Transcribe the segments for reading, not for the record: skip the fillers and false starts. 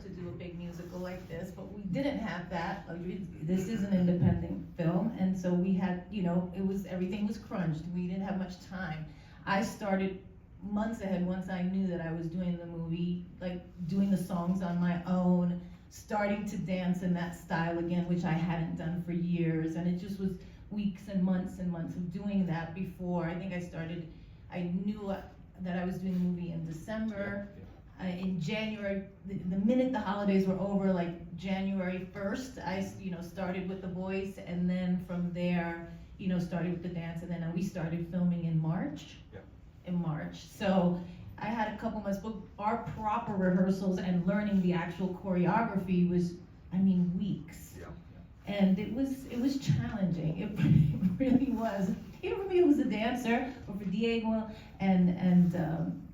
to do a big musical like this, but we didn't have that. This is an independent film, and so we had, everything was crunched. We didn't have much time. I started months ahead once I knew that I was doing the movie, like doing the songs on my own, starting to dance in that style again, which I hadn't done for years, and it just was weeks and months of doing that before. I think I knew that I was doing the movie in December. In January, the minute the holidays were over, like January 1st, I started with the voice, and then from there, started with the dance, and then we started filming in March. Yeah. In March. So I had a couple months, but our proper rehearsals and learning the actual choreography was, weeks. Yeah. And it was challenging. It really was. Even for me, who was a dancer, but for Diego and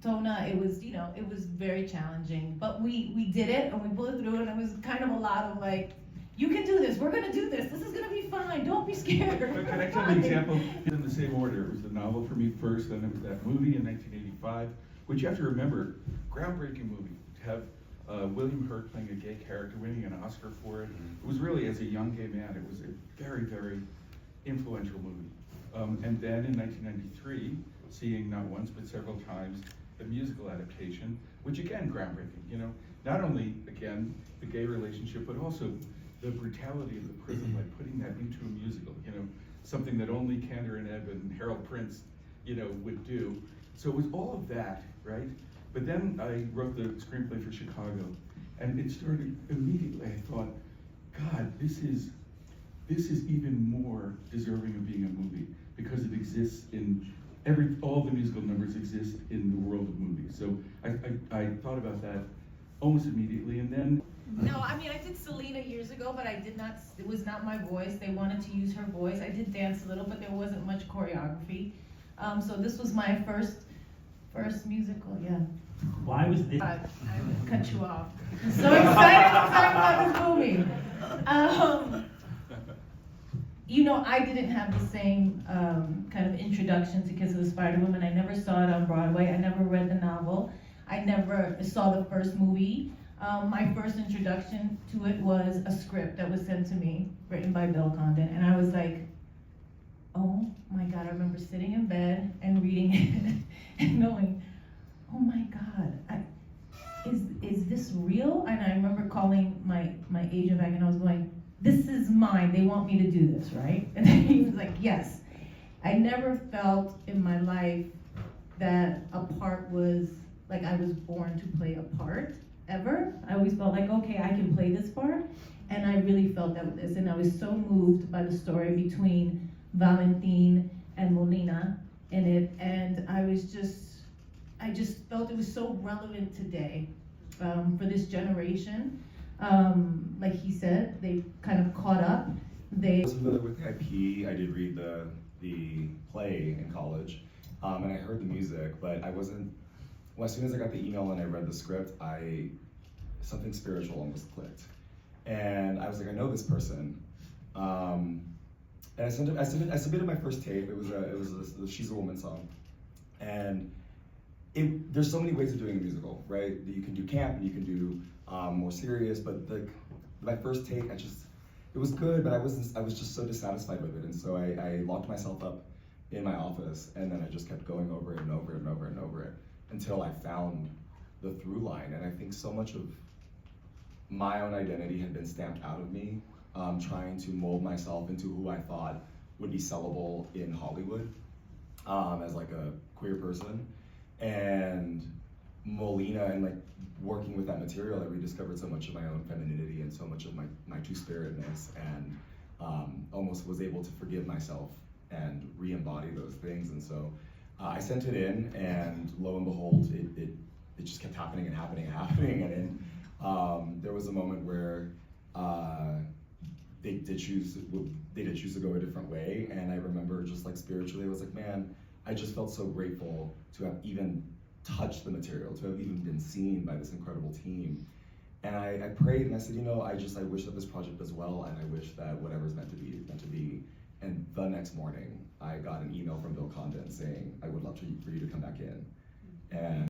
Tona, it was very challenging. But we did it, and we pulled through it, and it was kind of a lot of like, you can do this, we're gonna do this is gonna be fine, don't be scared. Can I tell you an example? In the same order, it was the novel for me first, then it was that movie in 1985, which you have to remember, groundbreaking movie, to have William Hurt playing a gay character, winning an Oscar for it. It was really, as a young gay man, it was a very, very influential movie. And then in 1993, seeing not once but several times the musical adaptation, which again, groundbreaking, not only, again, the gay relationship, but also the brutality of the prison by putting that into a musical, something that only Kander and Ebb and Harold Prince, would do. So it was all of that, right? But then I wrote the screenplay for Chicago, and it started immediately. I thought, God, this is even more deserving of being a movie because it exists in all the musical numbers exist in the world of movies. So I thought about that almost immediately, and then. No, I did Selena years ago, but it was not my voice. They wanted to use her voice. I did dance a little, but there wasn't much choreography. So this was my first musical, yeah. Why was this? I cut you off. I'm so excited to talk about this movie. I didn't have the same kind of introduction to Kiss of the Spider Woman. I never saw it on Broadway. I never read the novel. I never saw the first movie. My first introduction to it was a script that was sent to me, written by Bill Condon, and I was like, oh my God, I remember sitting in bed and reading it and knowing, oh my God, is this real? And I remember calling my agent back and I was going, this is mine, they want me to do this, right? And he was like, yes. I never felt in my life that a part was, like I was born to play a part. Ever. I always felt like, okay, I can play this part, and I really felt that with this, and I was so moved by the story between Valentin and Molina in it, and I just felt it was so relevant today for this generation. Like he said, they kind of caught up. I was familiar with the IP. I did read the play in college, and I heard the music, but I wasn't. Well, as soon as I got the email and I read the script, something spiritual almost clicked, and I was like, I know this person, and I submitted my first tape. It was a She's a Woman song, and there's so many ways of doing a musical, right? You can do camp and you can do more serious, but my first take, it was good, but I was just so dissatisfied with it, and so I locked myself up in my office, and then I just kept going over it and over it and over it and over it, until I found the through line. And I think so much of my own identity had been stamped out of me, trying to mold myself into who I thought would be sellable in Hollywood as like a queer person. And Molina and like working with that material, I rediscovered so much of my own femininity and so much of my two-spiritedness, and almost was able to forgive myself and re-embody those things. And so I sent it in, and lo and behold, it just kept happening and happening and happening. And then there was a moment where they did choose to go a different way. And I remember just like spiritually, I was like, man, I just felt so grateful to have even touched the material, to have even been seen by this incredible team. And I prayed and I said, I wish that this project does well, and I wish that whatever's meant to be is meant to be. And the next morning, I got an email from Bill Condon saying, I would love for you to come back in. And